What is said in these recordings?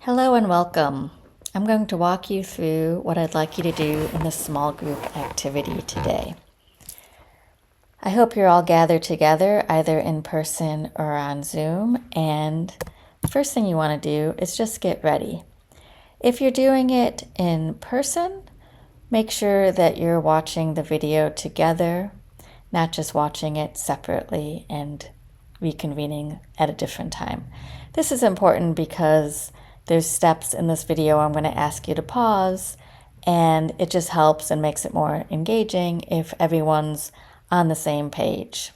Hello and welcome. I'm going to walk you through what I'd like you to do in the small group activity today. I hope you're all gathered together either in person or on Zoom, and the first thing you want to do is just get ready. If you're doing it in person, make sure that you're watching the video together, not just watching it separately and reconvening at a different time. This is important because there's steps in this video I'm going to ask you to pause, and it just helps and makes it more engaging if everyone's on the same page.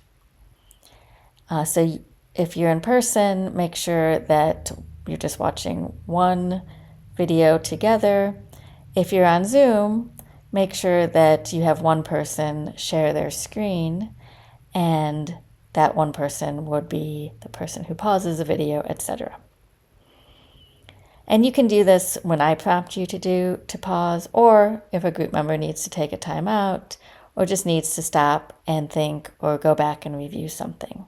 So if you're in person, make sure that you're just watching one video together. If you're on Zoom, make sure that you have one person share their screen, and that one person would be the person who pauses the video, etc. And you can do this when I prompt you to pause, or if a group member needs to take a time out, or just needs to stop and think or go back and review something.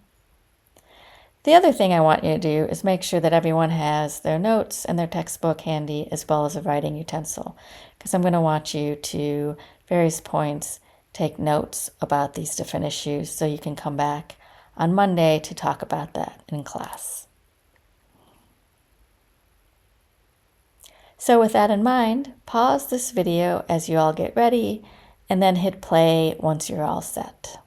The other thing I want you to do is make sure that everyone has their notes and their textbook handy, as well as a writing utensil, because I'm going to want you to various points take notes about these different issues so you can come back on Monday to talk about that in class. So with that in mind, pause this video as you all get ready, and then hit play once you're all set.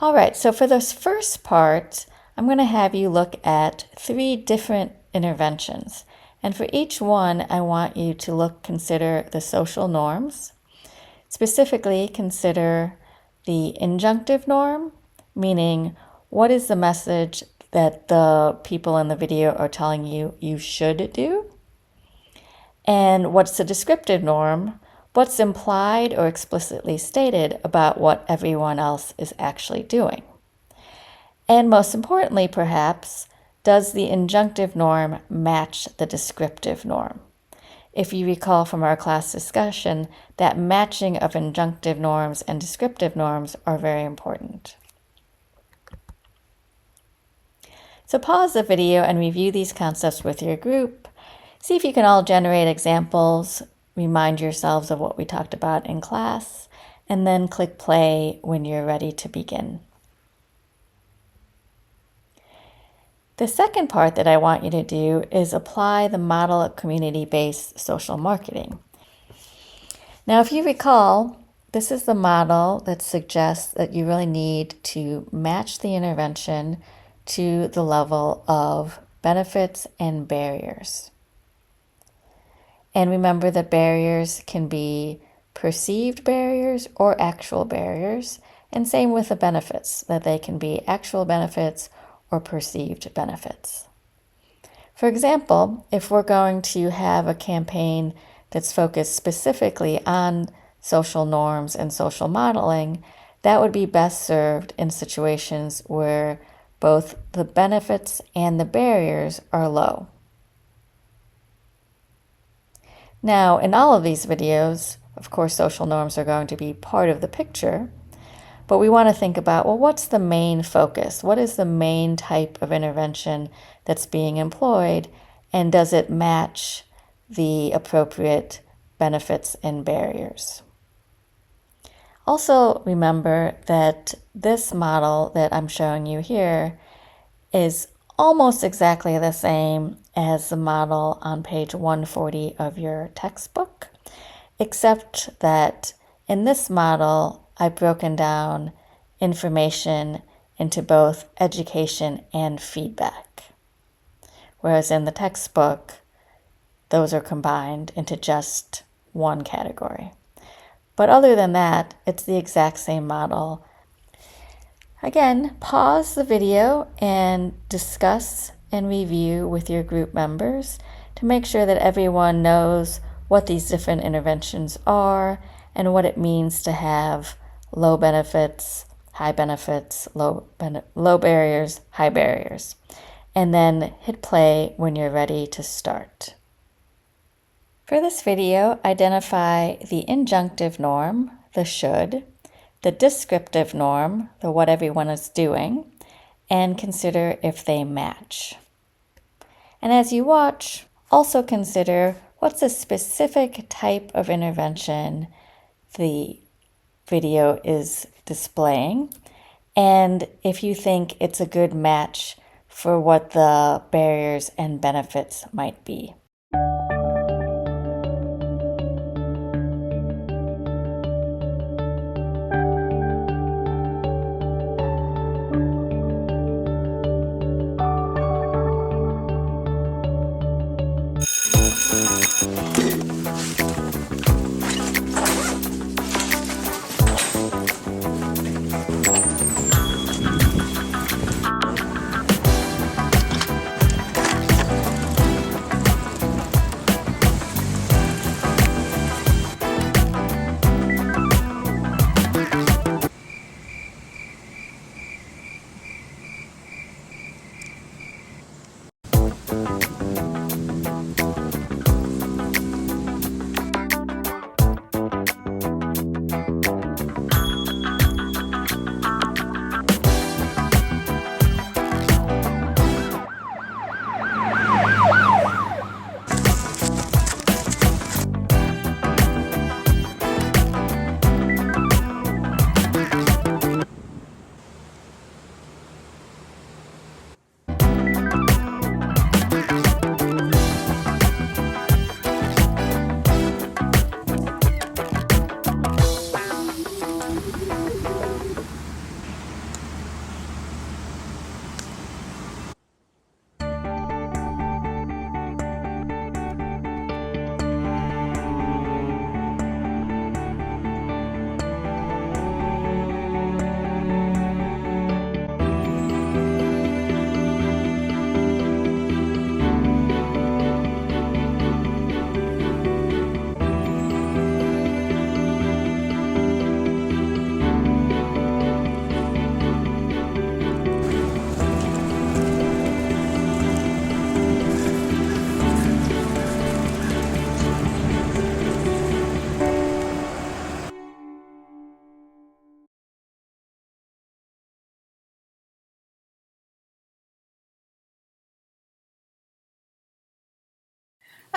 All right, so for this first part, I'm going to have you look at 3 different interventions. And for each one, I want you to consider the social norms. Specifically, consider the injunctive norm, meaning what is the message that the people in the video are telling you you should do? And what's the descriptive norm? What's implied or explicitly stated about what everyone else is actually doing? And most importantly, perhaps, does the injunctive norm match the descriptive norm? If you recall from our class discussion, that matching of injunctive norms and descriptive norms are very important. So pause the video and review these concepts with your group. See if you can all generate examples, remind yourselves of what we talked about in class, and then click play when you're ready to begin. The second part that I want you to do is apply the model of community-based social marketing. Now, if you recall, this is the model that suggests that you really need to match the intervention to the level of benefits and barriers. And remember that barriers can be perceived barriers or actual barriers, and same with the benefits, that they can be actual benefits or perceived benefits. For example, if we're going to have a campaign that's focused specifically on social norms and social modeling, that would be best served in situations where both the benefits and the barriers are low. Now, in all of these videos, of course, social norms are going to be part of the picture, but we want to think about, well, what's the main focus? What is the main type of intervention that's being employed, and does it match the appropriate benefits and barriers? Also, remember that this model that I'm showing you here is almost exactly the same as the model on page 140 of your textbook, except that in this model, I've broken down information into both education and feedback, whereas in the textbook, those are combined into just one category. But other than that, it's the exact same model. Again, pause the video and discuss and review with your group members to make sure that everyone knows what these different interventions are and what it means to have low benefits, high benefits, low barriers, high barriers. And then hit play when you're ready to start. For this video, identify the injunctive norm, the should, the descriptive norm, the what everyone is doing, and consider if they match. And as you watch, also consider what's a specific type of intervention the video is displaying, and if you think it's a good match for what the barriers and benefits might be.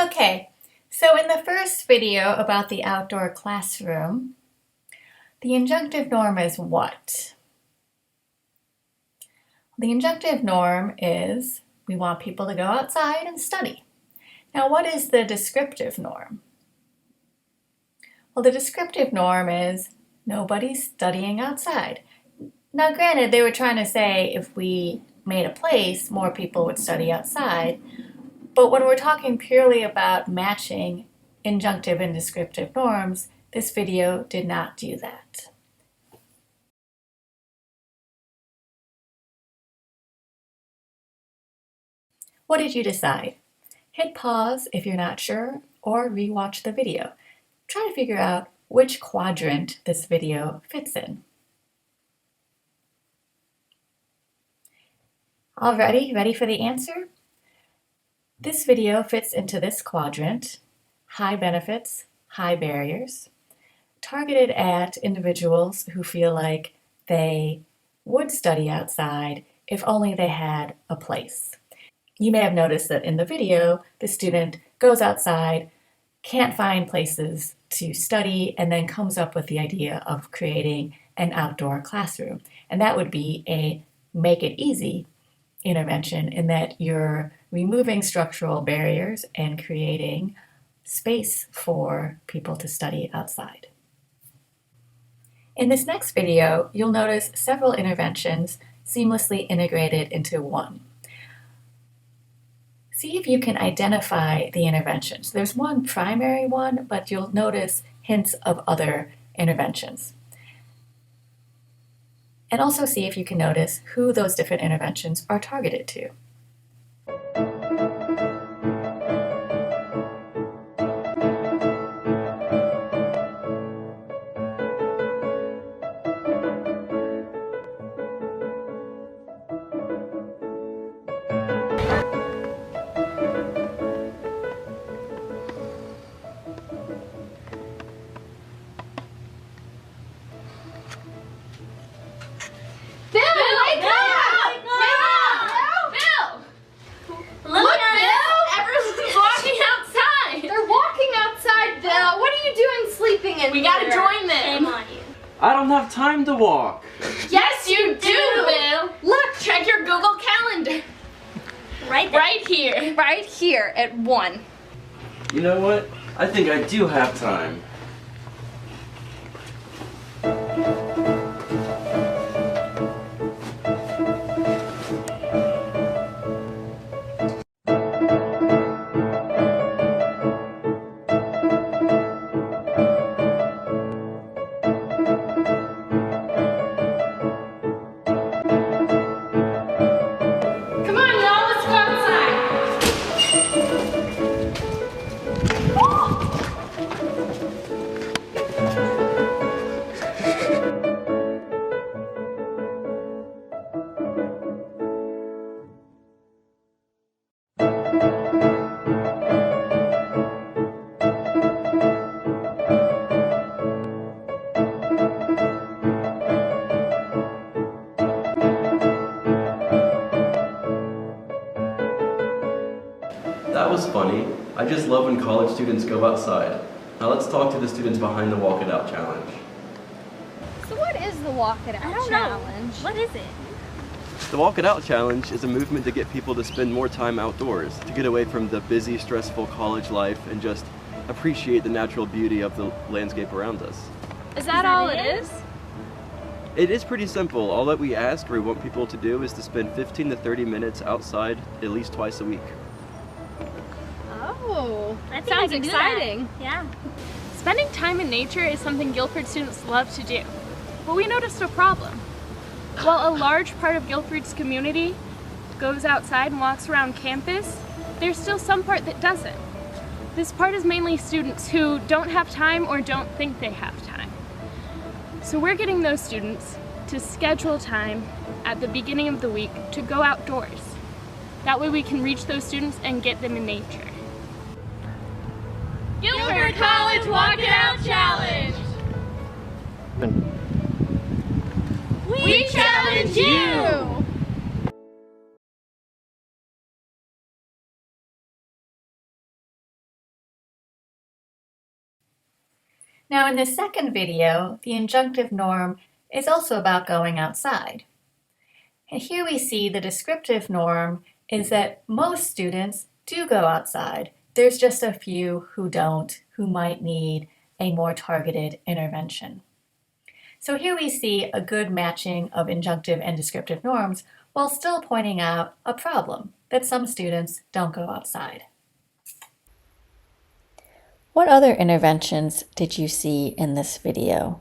Okay, so in the first video about the outdoor classroom, the injunctive norm is what? The injunctive norm is we want people to go outside and study. Now, what is the descriptive norm? Well, the descriptive norm is nobody's studying outside. Now, granted, they were trying to say if we made a place, more people would study outside. But when we're talking purely about matching injunctive and descriptive norms, this video did not do that. What did you decide? Hit pause if you're not sure, or rewatch the video. Try to figure out which quadrant this video fits in. Alrighty, ready for the answer? This video fits into this quadrant, high benefits, high barriers, targeted at individuals who feel like they would study outside if only they had a place. You may have noticed that in the video, the student goes outside, can't find places to study, and then comes up with the idea of creating an outdoor classroom. And that would be a make it easy intervention in that you're removing structural barriers and creating space for people to study outside. In this next video, you'll notice several interventions seamlessly integrated into one. See if you can identify the interventions. There's one primary one, but you'll notice hints of other interventions. And also see if you can notice who those different interventions are targeted to. Bill, wake up! Bill! walking and we gotta join them. Shame on you. I don't have time to walk. Yes, you do, Bill. Look, check your Google Calendar. Right there. Right here. Right here at 1. You know what? I think I do have time. Come on, y'all, let's go outside. That was funny. I just love when college students go outside. Now let's talk to the students behind the Walk It Out Challenge. So what is the Walk It Out Challenge? What is it? The Walk It Out Challenge is a movement to get people to spend more time outdoors, to get away from the busy, stressful college life and just appreciate the natural beauty of the landscape around us. Is that all it is? It is pretty simple. All that we ask or we want people to do is to spend 15 to 30 minutes outside at least twice a week. Oh, I think sounds I can do that. exciting. Yeah. Spending time in nature is something Guilford students love to do. But we noticed a problem. While a large part of Guilford's community goes outside and walks around campus, there's still some part that doesn't. This part is mainly students who don't have time or don't think they have time. So we're getting those students to schedule time at the beginning of the week to go outdoors. That way we can reach those students and get them in nature. Guilford College Walk It Out Challenge! We challenge you! Now in the second video, the injunctive norm is also about going outside. And here we see the descriptive norm is that most students do go outside. There's just a few who don't, who might need a more targeted intervention. So here we see a good matching of injunctive and descriptive norms while still pointing out a problem that some students don't go outside. What other interventions did you see in this video?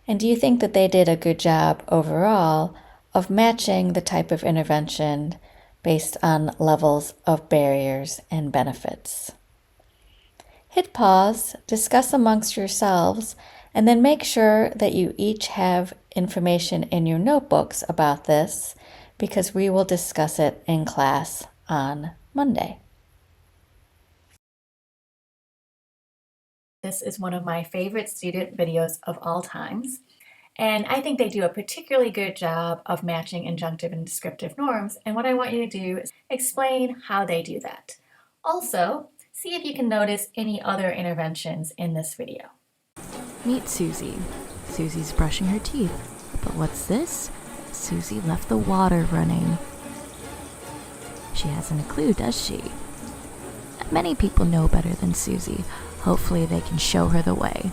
And do you think that they did a good job overall of matching the type of intervention based on levels of barriers and benefits? Hit pause, discuss amongst yourselves, and then make sure that you each have information in your notebooks about this because we will discuss it in class on Monday. This is one of my favorite student videos of all times, and I think they do a particularly good job of matching injunctive and descriptive norms, and what I want you to do is explain how they do that. Also, see if you can notice any other interventions in this video. Meet Susie. Susie's brushing her teeth. But what's this? Susie left the water running. She hasn't a clue, does she? Many people know better than Susie. Hopefully they can show her the way.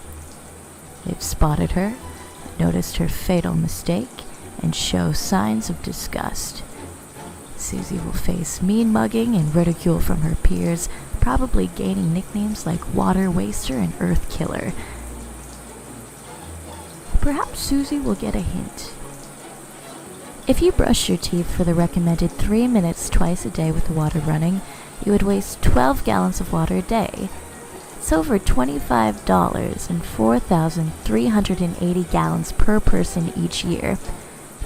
They've spotted her, noticed her fatal mistake, and show signs of disgust. Susie will face mean mugging and ridicule from her peers, probably gaining nicknames like Water Waster and Earth Killer. Perhaps Susie will get a hint. If you brush your teeth for the recommended 3 minutes twice a day with the water running, you would waste 12 gallons of water a day. It's over $25 and 4,380 gallons per person each year.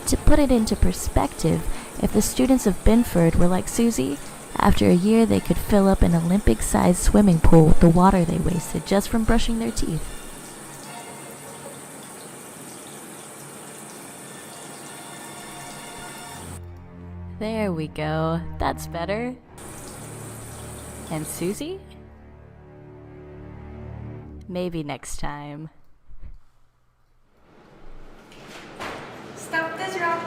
To put it into perspective, if the students of Binford were like Susie, after a year they could fill up an Olympic-sized swimming pool with the water they wasted just from brushing their teeth. There we go. That's better. And Susie? Maybe next time. Stop this route.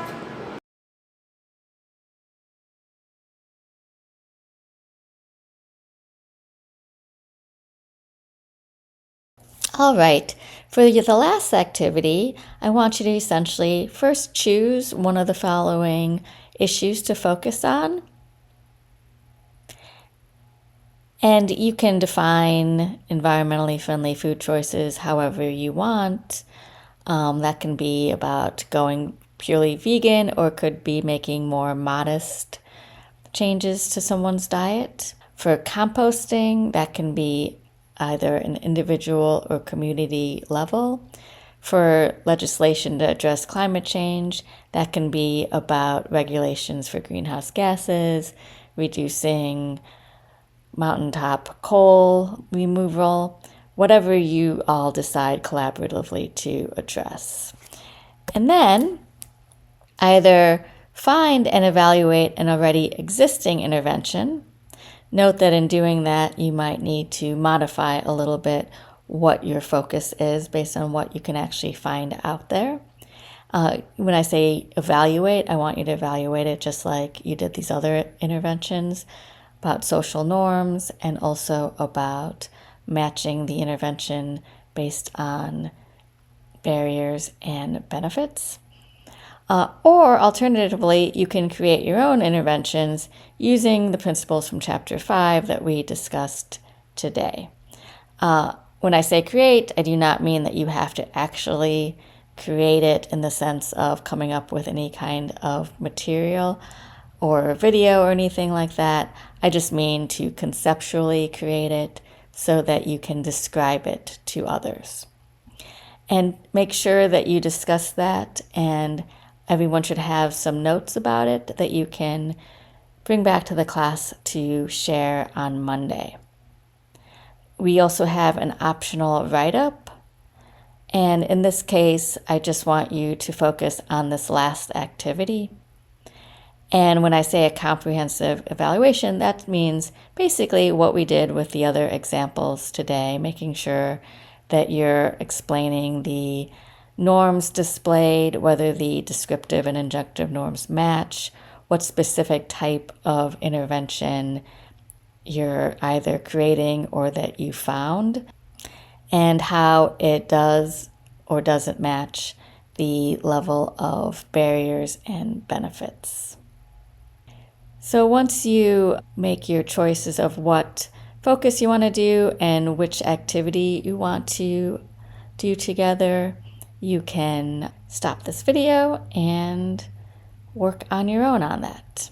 All right, for the last activity, I want you to essentially first choose one of the following issues to focus on. And you can define environmentally friendly food choices however you want. That can be about going purely vegan, or could be making more modest changes to someone's diet. For composting, that can be either an individual or community level. For legislation to address climate change, that can be about regulations for greenhouse gases, reducing mountaintop coal removal, whatever you all decide collaboratively to address. And then either find and evaluate an already existing intervention. Note that in doing that, you might need to modify a little bit what your focus is based on what you can actually find out there. When I say evaluate, I want you to evaluate it just like you did these other interventions, about social norms and also about matching the intervention based on barriers and benefits. Or alternatively, you can create your own interventions using the principles from Chapter 5 that we discussed today. When I say create, I do not mean that you have to actually create it in the sense of coming up with any kind of material or video or anything like that. I just mean to conceptually create it so that you can describe it to others. And make sure that you discuss that, and everyone should have some notes about it that you can bring back to the class to share on Monday. We also have an optional write-up, and in this case, I just want you to focus on this last activity. And when I say a comprehensive evaluation, that means basically what we did with the other examples today, making sure that you're explaining the norms displayed, whether the descriptive and injunctive norms match, what specific type of intervention you're either creating or that you found, and how it does or doesn't match the level of barriers and benefits. So once you make your choices of what focus you want to do and which activity you want to do together, you can stop this video and work on your own on that.